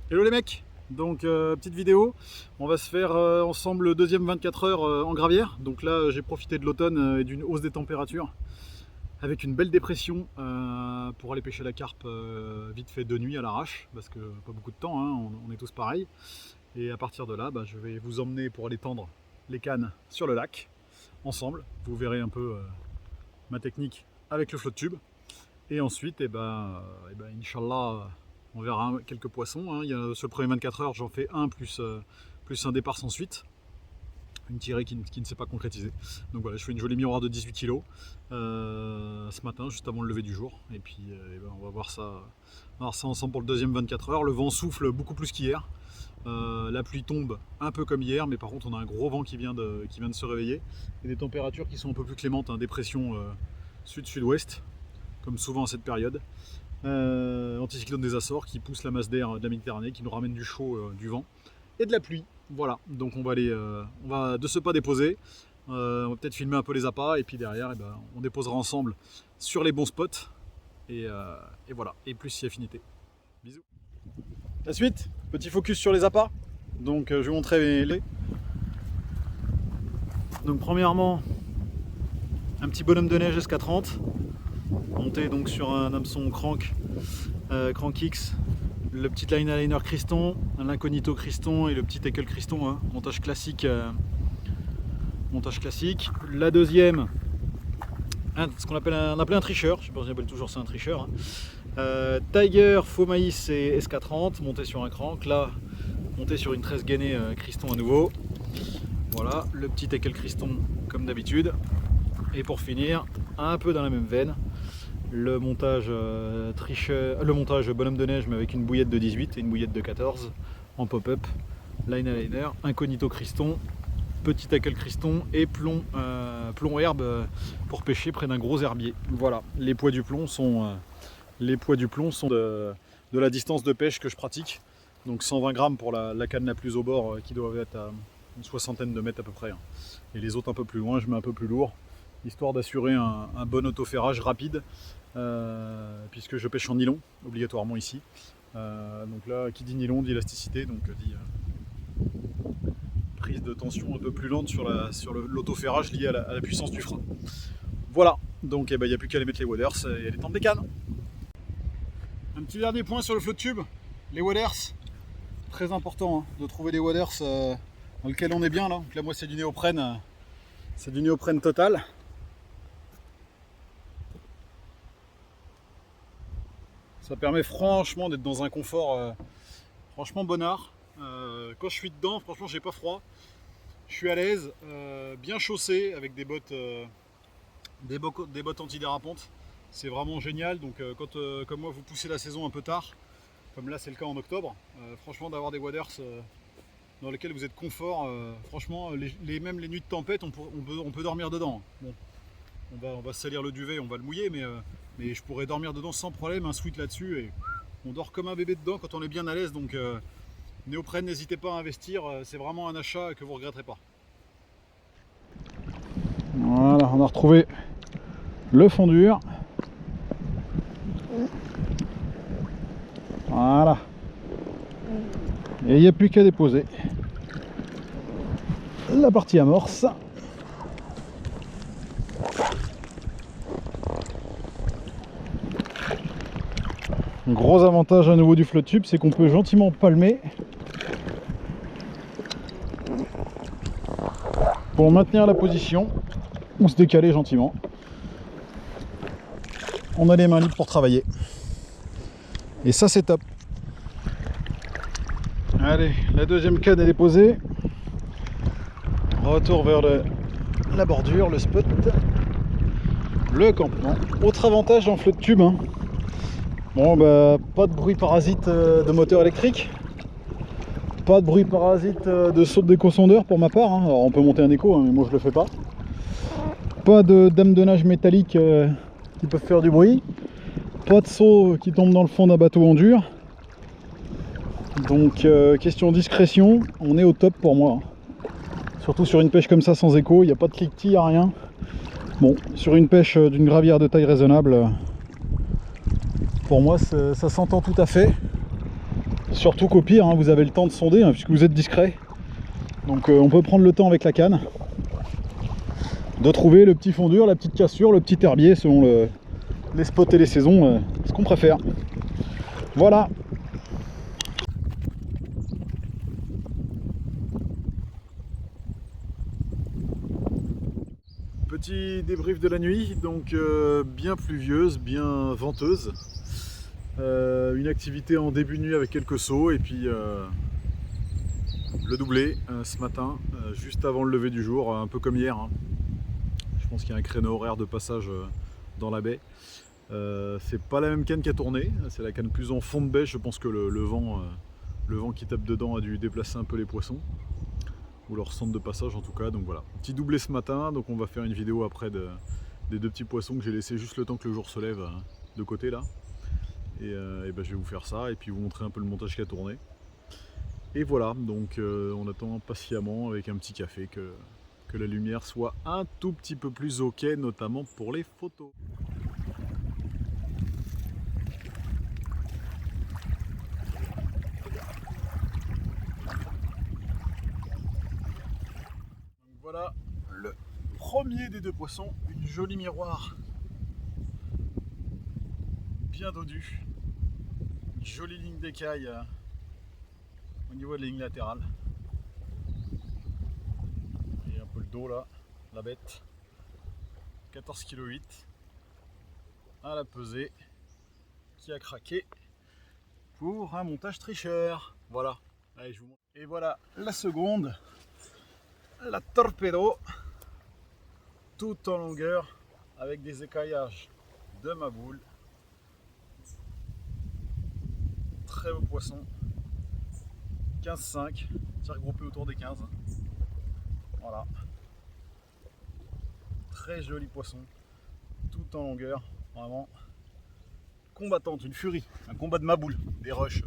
Hello les mecs, donc petite vidéo, on va se faire ensemble le deuxième 24 heures en gravière. Donc là j'ai profité de l'automne et d'une hausse des températures avec une belle dépression pour aller pêcher la carpe vite fait de nuit à l'arrache parce que pas beaucoup de temps, hein, on est tous pareils. Et à partir de là je vais vous emmener pour aller tendre les cannes sur le lac ensemble. Vous verrez un peu ma technique avec le flotte tube. Et ensuite, Inch'Allah, on verra quelques poissons. Hein. Sur le premier 24 heures, j'en fais un plus un départ sans suite. Une tirée qui ne s'est pas concrétisée. Donc voilà, je fais une jolie miroir de 18 kg ce matin, juste avant le lever du jour. Et puis on va voir ça ensemble pour le deuxième 24 heures. Le vent souffle beaucoup plus qu'hier. La pluie tombe un peu comme hier, mais par contre on a un gros vent qui vient de se réveiller. Et des températures qui sont un peu plus clémentes, hein, des pressions sud-sud-ouest, comme souvent à cette période. Anticyclone des Açores qui pousse la masse d'air de la Méditerranée, qui nous ramène du chaud, du vent et de la pluie. Voilà, donc on va de ce pas déposer. On va peut-être filmer un peu les appâts et puis derrière on déposera ensemble sur les bons spots. Et voilà, et plus si affinité. Bisous. La suite, petit focus sur les appâts. Donc je vais vous montrer les. Donc premièrement, un petit bonhomme de neige SK30. Monté donc sur un hameçon crank X, le petit liner Criston, un incognito Criston et le petit tackle Criston, hein, montage classique. La deuxième, ce qu'on appelle un tricheur, je sais pas si on appelle toujours ça un tricheur. Hein. Tiger, faux maïs et SK30, monté sur un crank, là monté sur une 13 gainée Criston à nouveau. Voilà, le petit tackle Criston comme d'habitude. Et pour finir, un peu dans la même veine, le montage bonhomme de neige mais avec une bouillette de 18 et une bouillette de 14 en pop-up, liner, incognito Criston, petit tackle Criston et plomb herbe pour pêcher près d'un gros herbier. Voilà, les poids du plomb sont de la distance de pêche que je pratique. Donc 120 grammes pour la canne la plus au bord qui doit être à une soixantaine de mètres à peu près. Hein. Et les autres un peu plus loin, je mets un peu plus lourd, histoire d'assurer un bon autoferrage rapide, puisque je pêche en nylon obligatoirement ici. Donc là, qui dit nylon dit élasticité, donc dit prise de tension un peu plus lente sur l'autoferrage lié à la puissance du frein. Voilà, donc il n'y a plus qu'à aller mettre les waders et aller tendre des cannes. Un petit dernier point sur le flotte tube, les waders. Très important, hein, de trouver des waders dans lesquels on est bien là. Donc là moi c'est du néoprène total. Ça permet franchement d'être dans un confort franchement bonnard. Quand je suis dedans, franchement j'ai pas froid. Je suis à l'aise, bien chaussé avec des bottes antidérapantes. C'est vraiment génial. Donc quand comme moi vous poussez la saison un peu tard, comme là c'est le cas en octobre, franchement d'avoir des waders dans lesquels vous êtes confort, franchement même les nuits de tempête on peut dormir dedans. Bon, on va salir le duvet, on va le mouiller, mais je pourrais dormir dedans sans problème, un sweat là-dessus et on dort comme un bébé dedans quand on est bien à l'aise. Donc néoprène, n'hésitez pas à investir, c'est vraiment un achat que vous ne regretterez pas. Voilà, on a retrouvé le fond dur. Voilà. Et il n'y a plus qu'à déposer la partie amorce. Un gros avantage à nouveau du flotte tube, c'est qu'on peut gentiment palmer pour maintenir la position ou se décaler gentiment. On a les mains libres pour travailler. Et ça c'est top. Allez, la deuxième canne est déposée. Retour vers la bordure, le spot, le campement. Autre avantage dans le flotte tube, hein. Bon pas de bruit parasite de moteur électrique, pas de bruit parasite de saut de déco-sondeur pour ma part, hein. Alors on peut monter un écho, hein, mais moi je le fais pas. Pas de dames de nage métalliques qui peuvent faire du bruit, pas de saut qui tombe dans le fond d'un bateau en dur. Donc question discrétion, on est au top pour moi. Surtout sur une pêche comme ça sans écho, il n'y a pas de cliquetis, il n'y a rien. Bon, sur une pêche d'une gravière de taille raisonnable, pour moi ça s'entend tout à fait. Surtout qu'au pire, hein, vous avez le temps de sonder, hein, puisque vous êtes discret. Donc on peut prendre le temps avec la canne de trouver le petit fondure, la petite cassure, le petit herbier, selon les spots et les saisons, ce qu'on préfère. Voilà. Petit débrief de la nuit, donc bien pluvieuse, bien venteuse. Une activité en début de nuit avec quelques sauts et puis le doublé ce matin, juste avant le lever du jour, un peu comme hier. Hein. Je pense qu'il y a un créneau horaire de passage dans la baie. C'est pas la même canne qui a tourné, c'est la canne plus en fond de baie. Je pense que le vent qui tape dedans a dû déplacer un peu les poissons, ou leur centre de passage en tout cas. Donc voilà, petit doublé ce matin, donc on va faire une vidéo après des deux petits poissons que j'ai laissé juste le temps que le jour se lève de côté là. Et ben, je vais vous faire ça et puis vous montrer un peu le montage qui a tourné. Et voilà, donc on attend patiemment avec un petit café que la lumière soit un tout petit peu plus ok, notamment pour les photos. Donc voilà le premier des deux poissons, une jolie miroir bien dodue, une jolie ligne d'écaille au niveau de la ligne latérale. Et un peu le dos là, la bête. 14,8 kg à la pesée, qui a craqué pour un montage tricheur. Voilà, allez, je vous montre. Et voilà la seconde, la torpedo, tout en longueur avec des écaillages de ma boule. Très beau poisson, 15,5, c'est regroupé autour des 15. Voilà, très joli poisson, tout en longueur, vraiment combattante, une furie, un combat de ma boule, des rushs,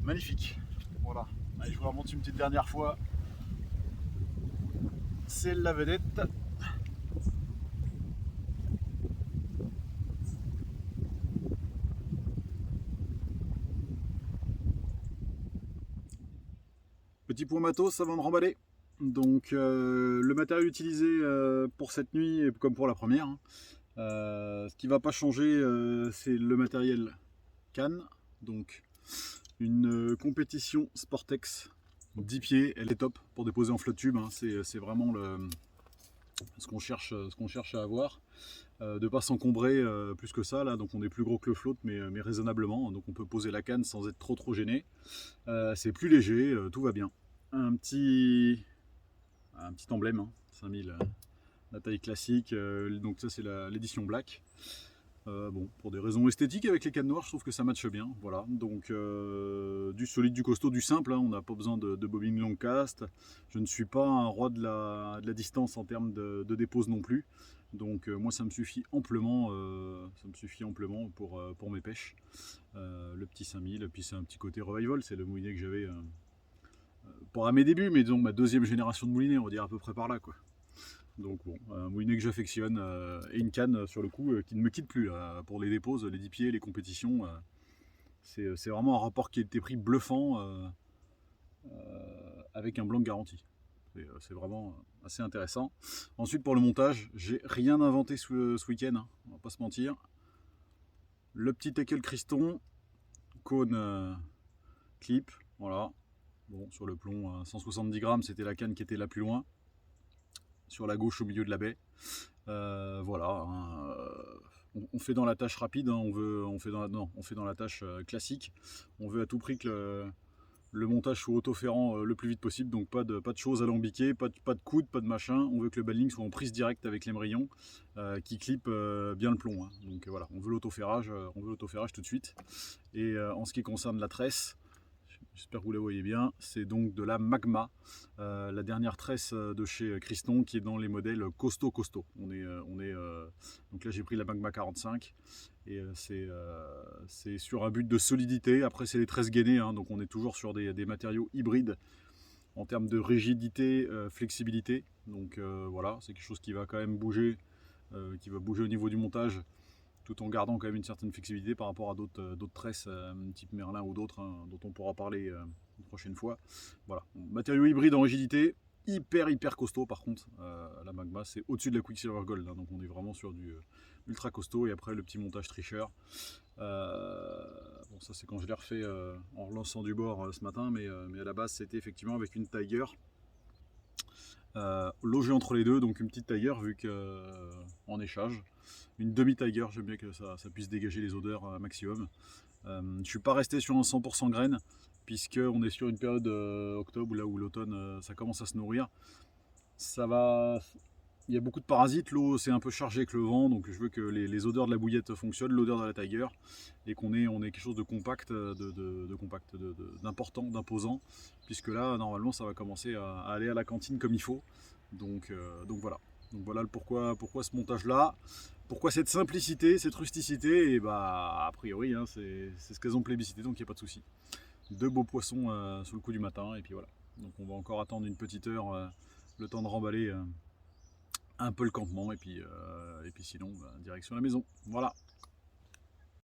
magnifique. Voilà, allez, je vous remonte une petite dernière fois. C'est la vedette. Petit point matos avant de remballer. Donc le matériau utilisé pour cette nuit, comme pour la première, hein, ce qui ne va pas changer, c'est le matériel canne. Donc une compétition Sportex 10 pieds, elle est top pour déposer en flotte tube. Hein, c'est vraiment ce qu'on cherche à avoir. De ne pas s'encombrer plus que ça là, donc on est plus gros que le flotte mais raisonnablement, donc on peut poser la canne sans être trop gêné. C'est plus léger, tout va bien. Un petit emblème, hein, 5000, la taille classique, donc ça c'est l'édition black. Bon, pour des raisons esthétiques avec les cannes noires, je trouve que ça matche bien. Voilà, donc du solide, du costaud, du simple, hein, on n'a pas besoin de bobine long cast. Je ne suis pas un roi de la distance en termes de dépose non plus. Donc moi ça me suffit amplement, pour mes pêches. Le petit 5000, puis c'est un petit côté revival, c'est le moulinet que j'avais pas à mes débuts, mais disons ma deuxième génération de moulinet, on va dire à peu près par là quoi. Donc bon, un moulinet que j'affectionne et une canne sur le coup qui ne me quitte plus là, pour les déposes, les 10 pieds, les compétitions. C'est vraiment un rapport qui a été pris bluffant avec un blanc garanti. C'est vraiment assez intéressant. Ensuite pour le montage, j'ai rien inventé ce week-end, hein, on va pas se mentir. Le petit tackle Criston, cône clip, voilà. Bon, sur le plomb, 170 grammes, c'était la canne qui était la plus loin. Sur la gauche au milieu de la baie. Voilà, hein, on fait dans la tâche rapide, hein, on fait dans la tâche classique. On veut à tout prix que le montage soit autoférant le plus vite possible, donc pas de choses alambiquées, pas de coude, pas de machin. On veut que le baling soit en prise directe avec l'émerillon qui clip bien le plomb. Hein. Donc voilà, on veut l'autoferrage tout de suite. Et en ce qui concerne la tresse, j'espère que vous la voyez bien, c'est donc de la Magma, la dernière tresse de chez Criston qui est dans les modèles costaud. Donc là j'ai pris la Magma 45 et c'est sur un but de solidité. Après c'est les tresses gainées, hein, donc on est toujours sur des matériaux hybrides en termes de rigidité, flexibilité. Donc voilà, c'est quelque chose qui va quand même bouger, qui va bouger au niveau du montage, tout en gardant quand même une certaine flexibilité par rapport à d'autres tresses type Merlin ou d'autres, hein, dont on pourra parler une prochaine fois. Voilà, matériau hybride en rigidité, hyper costaud par contre. La Magma c'est au-dessus de la Quicksilver Gold, hein, donc on est vraiment sur du ultra costaud. Et après le petit montage tricheur. Bon, ça c'est quand je l'ai refait en relançant du bord ce matin, mais à la base c'était effectivement avec une Tiger logée entre les deux, donc une petite Tiger vu que en échage, une demi-Tiger, j'aime bien que ça puisse dégager les odeurs maximum. Je suis pas resté sur un 100% graines, puisque on est sur une période octobre là où l'automne ça commence à se nourrir. Ça va, il y a beaucoup de parasites, l'eau c'est un peu chargé avec le vent, donc je veux que les odeurs de la bouillette fonctionnent, l'odeur de la Tiger, et qu'on ait quelque chose de compact, d'important, d'imposant, puisque là normalement ça va commencer à aller à la cantine comme il faut. Donc voilà. Donc voilà le pourquoi ce montage là, pourquoi cette simplicité, cette rusticité, et bah a priori hein, c'est ce qu'elles ont plébiscité, donc il n'y a pas de souci. Deux beaux poissons sous le coup du matin, et puis voilà. Donc on va encore attendre une petite heure, le temps de remballer un peu le campement, et puis sinon, bah, direction la maison. Voilà.